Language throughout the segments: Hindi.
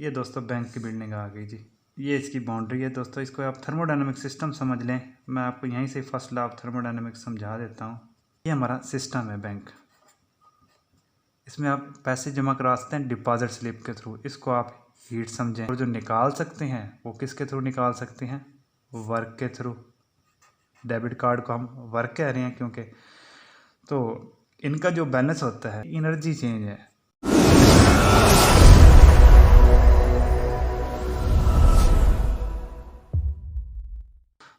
ये दोस्तों बैंक की बिल्डिंग आ गई जी। ये इसकी बाउंड्री है दोस्तों। इसको आप थर्मोडायनामिक सिस्टम समझ लें। मैं आपको यहीं से फर्स्ट लॉ ऑफ थर्मोडायनामिक समझा देता हूँ। ये हमारा सिस्टम है बैंक। इसमें आप पैसे जमा करवा सकते हैं डिपॉजिट स्लिप के थ्रू। इसको आप हीट समझें। और जो निकाल सकते हैं वो किसके थ्रू निकाल सकते हैं? वर्क के थ्रू। डेबिट कार्ड को हम वर्क कह रहे हैं क्योंकि तो इनका जो बैलेंस होता है एनर्जी चेंज है।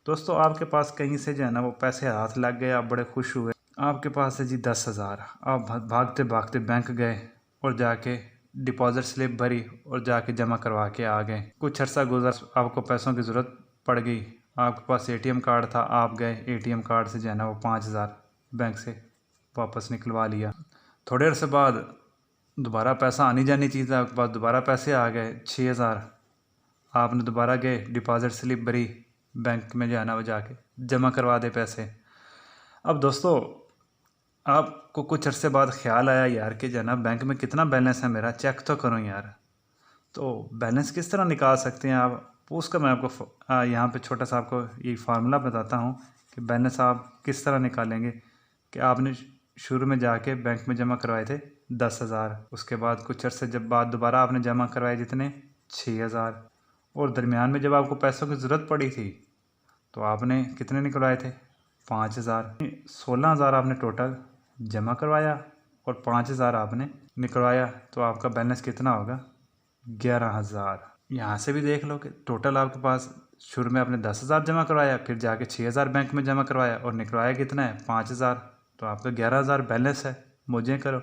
दोस्तों आपके पास कहीं से जो है ना वो पैसे हाथ लग गए, आप बड़े खुश हुए। आपके पास है जी 10,000। आप भागते भागते बैंक गए और जाके डिपॉजिट स्लिप भरी और जाके जमा करवा के आ गए। कुछ अर्सा गुजर आपको पैसों की ज़रूरत पड़ गई। आपके पास एटीएम कार्ड था, आप गए एटीएम कार्ड से जो है ना वो 5,000 बैंक से वापस निकलवा लिया। थोड़े अर्से बाद दोबारा पैसा आनी जानी चीज़ है, आपके पास दोबारा पैसे आ गए 6,000। आपने दोबारा गए डिपॉजिट स्लिप भरी, बैंक में जो है ना वो जाके जमा करवा दे पैसे। अब दोस्तों आपको कुछ अरसे बाद ख्याल आया यार कि जो है ना बैंक में कितना बैलेंस है मेरा, चेक तो करूँ यार। तो बैलेंस किस तरह निकाल सकते हैं आप, उसका मैं आपको यहाँ पे छोटा सा आपको ये फार्मूला बताता हूँ कि बैलेंस आप किस तरह निकालेंगे। कि आपने शुरू में जाके बैंक में जमा करवाए थे 10,000, उसके बाद कुछ अरसे जब बाद दोबारा आपने जमा करवाए जितने 6,000, और दरमियान में जब आपको पैसों की ज़रूरत पड़ी थी तो आपने कितने निकलवाए थे? 5,000। 16,000 आपने टोटल जमा करवाया और 5,000 आपने निकलवाया, तो आपका बैलेंस कितना होगा? 11,000। यहाँ से भी देख लो कि टोटल आपके पास शुरू में आपने 10,000 जमा करवाया, फिर जाके 6,000 बैंक में जमा करवाया और निकलवाया कितना है? 5,000। तो आपका 11,000 बैलेंस है। मौजें करो।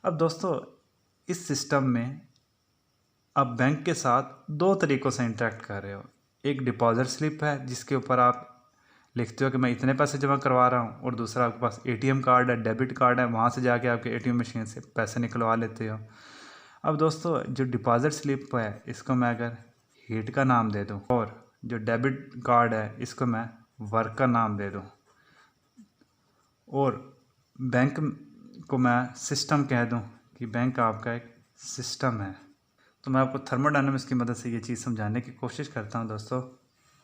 अब दोस्तों इस सिस्टम में आप बैंक के साथ दो तरीक़ों से इंटरेक्ट कर रहे हो। एक डिपॉजिट स्लिप है जिसके ऊपर आप लिखते हो कि मैं इतने पैसे जमा करवा रहा हूँ, और दूसरा आपके पास एटीएम कार्ड है, डेबिट कार्ड है, वहाँ से जाके आपके एटीएम मशीन से पैसे निकलवा लेते हो। अब दोस्तों जो डिपॉजिट स्लिप है इसको मैं अगर हीट का नाम दे दूँ, और जो डेबिट कार्ड है इसको मैं वर्क का नाम दे दूँ, और बैंक को मैं सिस्टम कह दूँ कि बैंक आपका एक सिस्टम है, तो मैं आपको थर्मोडायनामिक्स की मदद से ये चीज़ समझाने की कोशिश करता हूँ दोस्तों।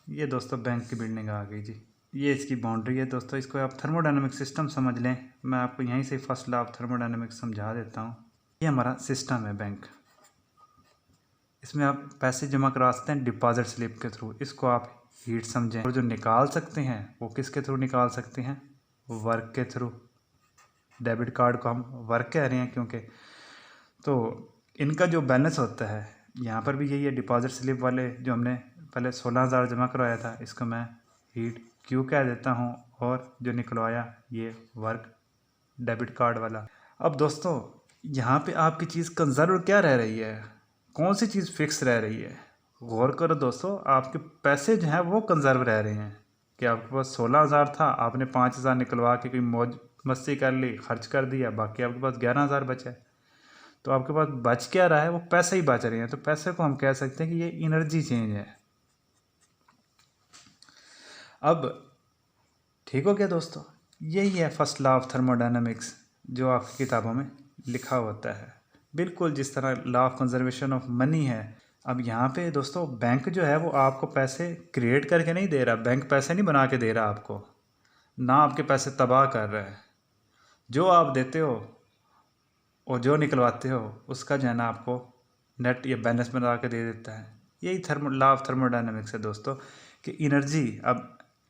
ये दोस्तों बैंक की बिल्डिंग आ गई जी। ये इसकी बाउंड्री है दोस्तों। इसको आप थर्मोडायनामिक सिस्टम समझ लें। मैं आपको यहीं से फर्स्ट लॉ ऑफ थर्मोडायनामिक्स समझा देता हूँ। ये हमारा सिस्टम है बैंक। इसमें आप पैसे जमा करवा सकते हैं डिपॉजिट स्लिप के थ्रू। इसको आप हीट समझें। और जो निकाल सकते हैं वो किसके थ्रू निकाल सकते हैं? वर्क के थ्रू। डेबिट कार्ड को हम वर्क कह रहे हैं क्योंकि तो इनका जो बैलेंस होता है यहाँ पर भी यही है। डिपॉजिट स्लिप वाले जो हमने पहले 16,000 जमा करवाया था इसको मैं हीट क्यू कह देता हूँ, और जो निकलवाया ये वर्क डेबिट कार्ड वाला। अब दोस्तों यहाँ पे आपकी चीज़ कंजर्व क्या रह रही है? कौन सी चीज़ फिक्स रह रही है? गौर करो दोस्तों, आपके पैसे जो हैं वो कंजर्व रह रहे हैं। कि आपके पास 16,000 था, आपने 5,000 निकलवा के कोई मौज मस्ती कर ली, खर्च कर दिया, बाकी आपके पास 11,000 बचा है। तो आपके पास बच क्या रहा है? वो पैसे ही बच रहे हैं। तो पैसे को हम कह सकते हैं कि ये एनर्जी चेंज है। अब ठीक हो गया दोस्तों। यही है फर्स्ट लॉ ऑफ थर्मोडायनामिक्स जो आपकी किताबों में लिखा होता है, बिल्कुल जिस तरह law of conservation of money है। अब यहाँ पे दोस्तों बैंक जो है वो आपको पैसे क्रिएट करके नहीं दे रहा। बैंक पैसे नहीं बना के दे रहा आपको, ना आपके पैसे तबाह कर रहा है। जो आप देते हो और जो निकलवाते हो उसका जो है ना आपको नेट या बैलेंस बना के दे देता है। यही लॉ ऑफ थर्मोडायनामिक्स है दोस्तों कि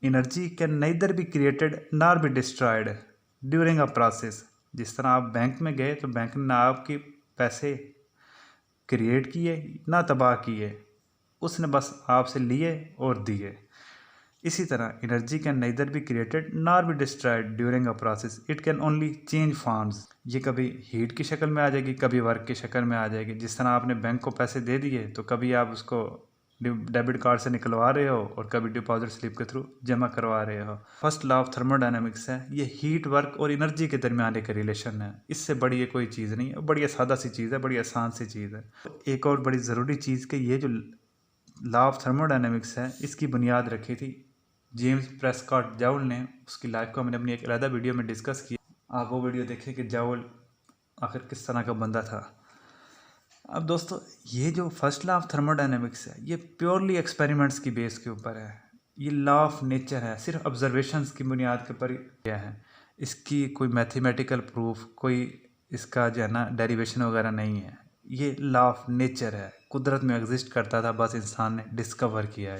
energy can neither be created nor be destroyed during a process. जिस तरह आप बैंक में गए तो बैंक ने ना आपके पैसे क्रिएट किए ना तबाह किए, उसने बस आपसे लिए और दिए। इसी तरह energy can neither be created nor be destroyed during a process, it can only change forms. ये कभी हीट की शक्ल में आ जाएगी, कभी वर्क की शक्ल में आ जाएगी। जिस तरह आपने बैंक को पैसे दे दिए तो कभी आप उसको डेबिट कार्ड से निकलवा रहे हो और कभी डिपॉजिट स्लिप के थ्रू जमा करवा रहे हो। फर्स्ट लॉ ऑफ थर्मोडायनामिक्स है ये हीट, वर्क और एनर्जी के दरमियान एक रिलेशन है। इससे बड़ी ये कोई चीज़ नहीं है, बड़ी सादा सी चीज़ है, बड़ी आसान सी चीज़ है। एक और बड़ी ज़रूरी चीज़ कि ये जो लॉ ऑफ थर्मोडायनामिक्स है इसकी बुनियाद रखी थी जेम्स प्रेस्कॉट जाउल ने। उसकी लाइफ को हमने अपनी एक अलग वीडियो में डिस्कस किया, आप वो वीडियो देखें कि जाउल आखिर किस तरह का बंदा था। अब दोस्तों ये जो फर्स्ट लॉ ऑफ थर्मोडायनेमिक्स है ये प्योरली एक्सपेरिमेंट्स की बेस के ऊपर है। ये लॉ ऑफ नेचर है, सिर्फ ऑब्जर्वेशंस की बुनियाद के ऊपर किया है। इसकी कोई मैथमेटिकल प्रूफ, कोई इसका जो है ना डेरिवेशन वगैरह नहीं है। ये लॉ ऑफ नेचर है, कुदरत में एग्जिस्ट करता था, बस इंसान ने डिस्कवर किया है।